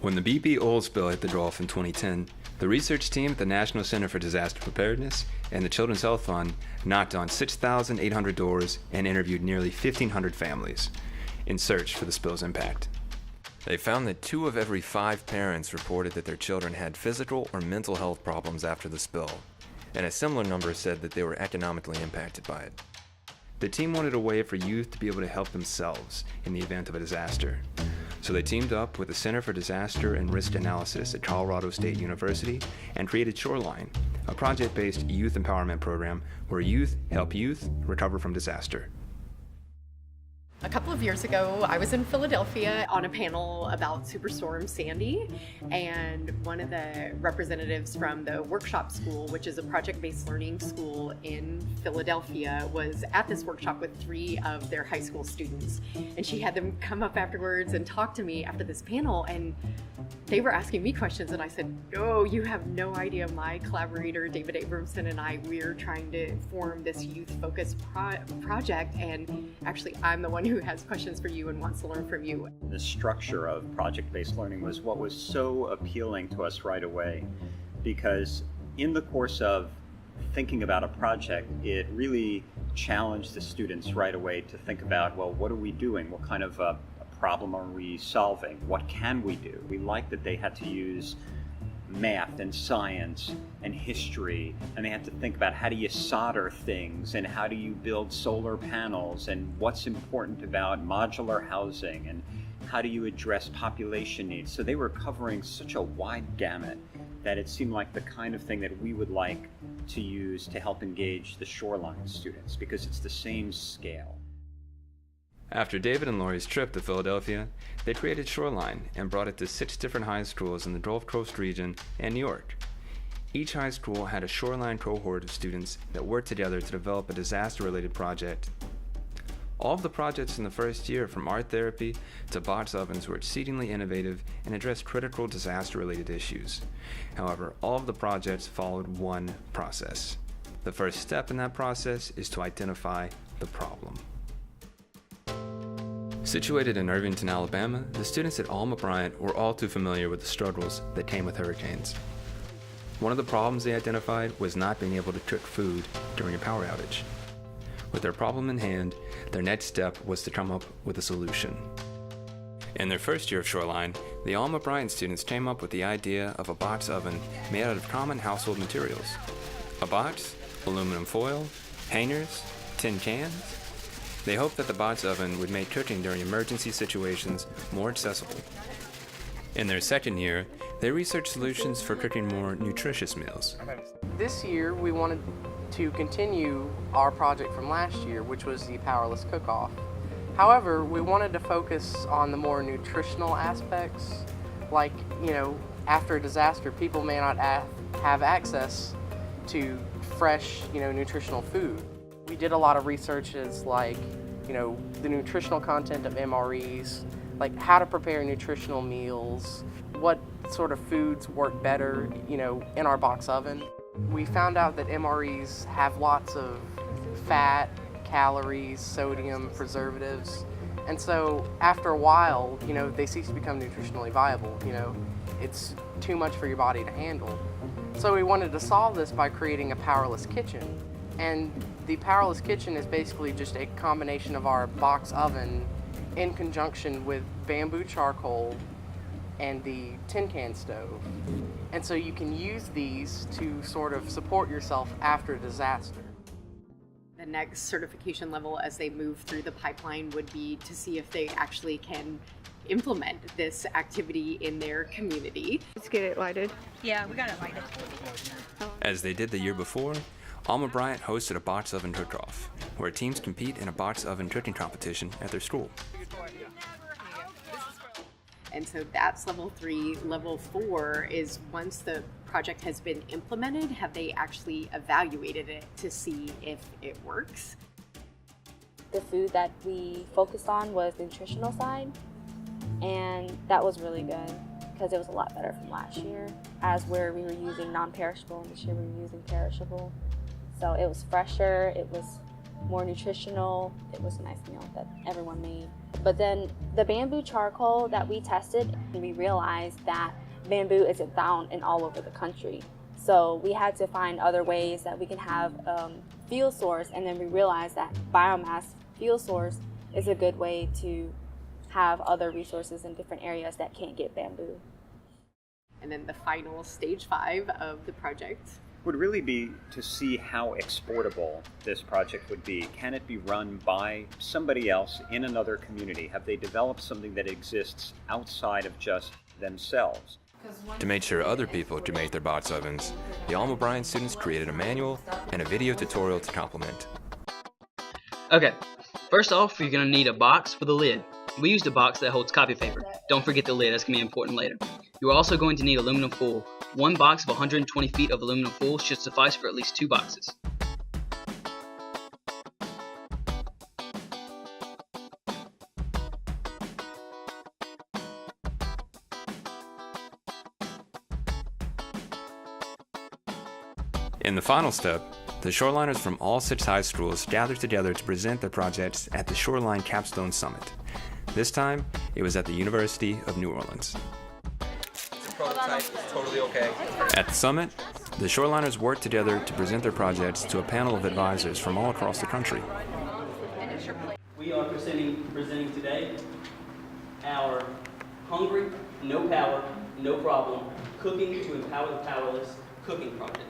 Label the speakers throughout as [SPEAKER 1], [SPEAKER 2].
[SPEAKER 1] When the BP oil spill hit the Gulf in 2010, the research team at the National Center for Disaster Preparedness and the Children's Health Fund knocked on 6,800 doors and interviewed nearly 1,500 families in search for the spill's impact. They found that 2 of every 5 parents reported that their children had physical or mental health problems after the spill, and a similar number said that they were economically impacted by it. The team wanted a way for youth to be able to help themselves in the event of a disaster. So they teamed up with the Center for Disaster and Risk Analysis at Colorado State University and created SHOREline, a project-based youth empowerment program where youth help youth recover from disaster.
[SPEAKER 2] A couple of years ago, I was in Philadelphia on a panel about Superstorm Sandy, and one of the representatives from the workshop school, which is a project-based learning school in Philadelphia, was at this workshop with 3 of their high school students. And she had them come up afterwards and talk to me after this panel, and they were asking me questions, and I said, "Oh, you have no idea. My collaborator, David Abramson, and I, we're trying to form this youth-focused project, and actually I'm the one who has questions for you and wants to learn from you."
[SPEAKER 3] The structure of project-based learning was what was so appealing to us right away, because in the course of thinking about a project, it really challenged the students right away to think about, well, what are we doing? What kind of a problem are we solving? What can we do? We liked that they had to use math and science and history, and they had to think about how do you solder things and how do you build solar panels and what's important about modular housing and how do you address population needs. So they were covering such a wide gamut that it seemed like the kind of thing that we would like to use to help engage the SHOREline students, because it's the same scale.
[SPEAKER 1] After David and Lori's trip to Philadelphia, they created SHOREline and brought it to 6 different high schools in the Gulf Coast region and New York. Each high school had a SHOREline cohort of students that worked together to develop a disaster-related project. All of the projects in the first year, from art therapy to box ovens, were exceedingly innovative and addressed critical disaster-related issues. However, all of the projects followed one process. The first step in that process is to identify the problem. Situated in Irvington, Alabama, the students at Alma Bryant were all too familiar with the struggles that came with hurricanes. One of the problems they identified was not being able to cook food during a power outage. With their problem in hand, their next step was to come up with a solution. In their first year of SHOREline, the Alma Bryant students came up with the idea of a box oven made out of common household materials. A box, aluminum foil, hangers, tin cans. They hoped that the box oven would make cooking during emergency situations more accessible. In their second year, they researched solutions for cooking more nutritious meals.
[SPEAKER 4] This year, we wanted to continue our project from last year, which was the Powerless Cook-Off. However, we wanted to focus on the more nutritional aspects, like, after a disaster, people may not have access to fresh, nutritional food. We did a lot of researches like, the nutritional content of MREs, like how to prepare nutritional meals, what sort of foods work better, in our box oven. We found out that MREs have lots of fat, calories, sodium, preservatives, and so after a while, they cease to become nutritionally viable. It's too much for your body to handle. So we wanted to solve this by creating a powerless kitchen. And the powerless kitchen is basically just a combination of our box oven in conjunction with bamboo charcoal and the tin can stove. And so you can use these to sort of support yourself after a disaster.
[SPEAKER 2] The next certification level as they move through the pipeline would be to see if they actually can implement this activity in their community.
[SPEAKER 5] Let's get it lighted.
[SPEAKER 6] Yeah, we got it lighted.
[SPEAKER 1] As they did the year before, Alma Bryant hosted a box oven cook-off, where teams compete in a box oven cooking competition at their school.
[SPEAKER 2] And so that's level 3. Level 4 is once the project has been implemented, have they actually evaluated it to see if it works?
[SPEAKER 7] The food that we focused on was the nutritional side, and that was really good because it was a lot better from last year, as where we were using non-perishable and this year we were using perishable. So it was fresher, it was more nutritional. It was a nice meal that everyone made. But then the bamboo charcoal that we tested, we realized that bamboo isn't found in all over the country. So we had to find other ways that we can have fuel source, and then we realized that biomass fuel source is a good way to have other resources in different areas that can't get bamboo.
[SPEAKER 2] And then the final stage 5 of the project
[SPEAKER 3] would really be to see how exportable this project would be. Can it be run by somebody else in another community? Have they developed something that exists outside of just themselves?
[SPEAKER 1] To make sure other could make their box ovens, the Alma Bryant students created a manual and a video tutorial to complement.
[SPEAKER 5] Okay, first off, you're going to need a box with a lid. We used a box that holds copy paper. Don't forget the lid, that's going to be important later. You're also going to need aluminum foil. One box of 120 feet of aluminum foil should suffice for at least 2 boxes.
[SPEAKER 1] In the final step, the shoreliners from all 6 high schools gathered together to present their projects at the Shoreline Capstone Summit. This time, it was at the University of New Orleans.
[SPEAKER 6] The prototype is totally okay.
[SPEAKER 1] At the summit, the shoreliners worked together to present their projects to a panel of advisors from all across the country.
[SPEAKER 5] We are presenting today our Hungry, No Power, No Problem, Cooking to Empower the Powerless cooking project.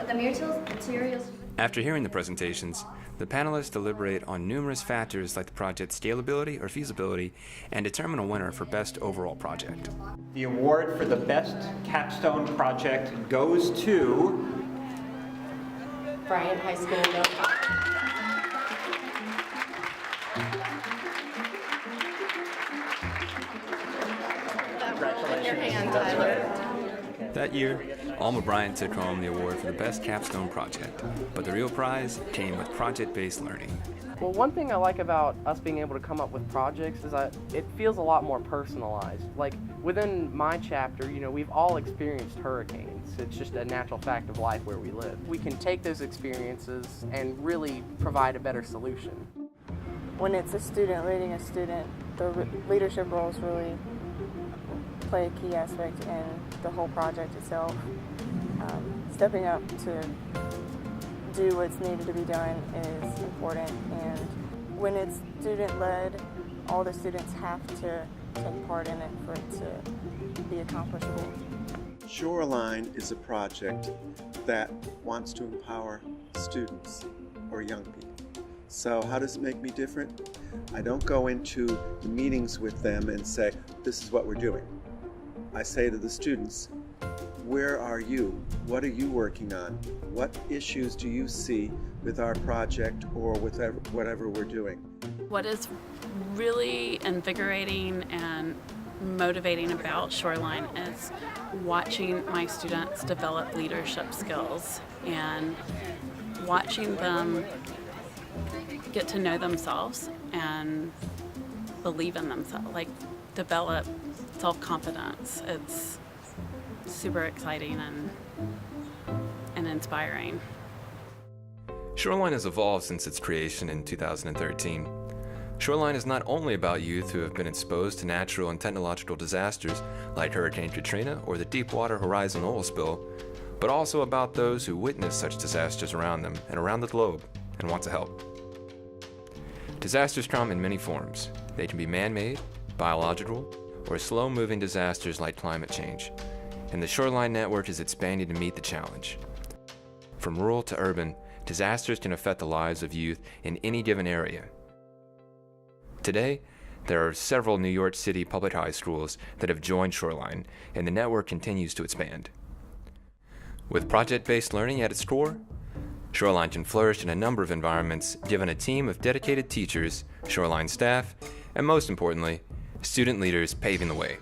[SPEAKER 7] The materials.
[SPEAKER 1] After hearing the presentations, the panelists deliberate on numerous factors like the project's scalability or feasibility and determine a winner for best overall project.
[SPEAKER 3] The award for the best capstone project goes to
[SPEAKER 2] Bryant High School.
[SPEAKER 3] Congratulations.
[SPEAKER 2] Your hand, Tyler.
[SPEAKER 1] That year, Alma Bryant took home the award for the best capstone project, but the real prize came with project-based learning.
[SPEAKER 4] Well, one thing I like about us being able to come up with projects is that it feels a lot more personalized. Like within my chapter, we've all experienced hurricanes. It's just a natural fact of life where we live. We can take those experiences and really provide a better solution.
[SPEAKER 8] When it's a student leading a student, the leadership roles really play a key aspect in the whole project itself. Stepping up to do what's needed to be done is important, and when it's student-led, all the students have to take part in it for it to be accomplishable.
[SPEAKER 9] Shoreline is a project that wants to empower students or young people. So how does it make me different? I don't go into meetings with them and say, this is what we're doing. I say to the students, where are you? What are you working on? What issues do you see with our project or with whatever we're doing?
[SPEAKER 10] What is really invigorating and motivating about Shoreline is watching my students develop leadership skills and watching them get to know themselves and believe in themselves, like develop self-confidence. It's super exciting and inspiring.
[SPEAKER 1] Shoreline has evolved since its creation in 2013. Shoreline is not only about youth who have been exposed to natural and technological disasters like Hurricane Katrina or the Deepwater Horizon oil spill, but also about those who witness such disasters around them and around the globe and want to help. Disasters come in many forms. They can be man-made, biological, or slow-moving disasters like climate change, and the Shoreline Network is expanding to meet the challenge. From rural to urban, disasters can affect the lives of youth in any given area. Today, there are several New York City public high schools that have joined Shoreline, and the network continues to expand. With project-based learning at its core, Shoreline can flourish in a number of environments given a team of dedicated teachers, Shoreline staff, and most importantly, student leaders paving the way.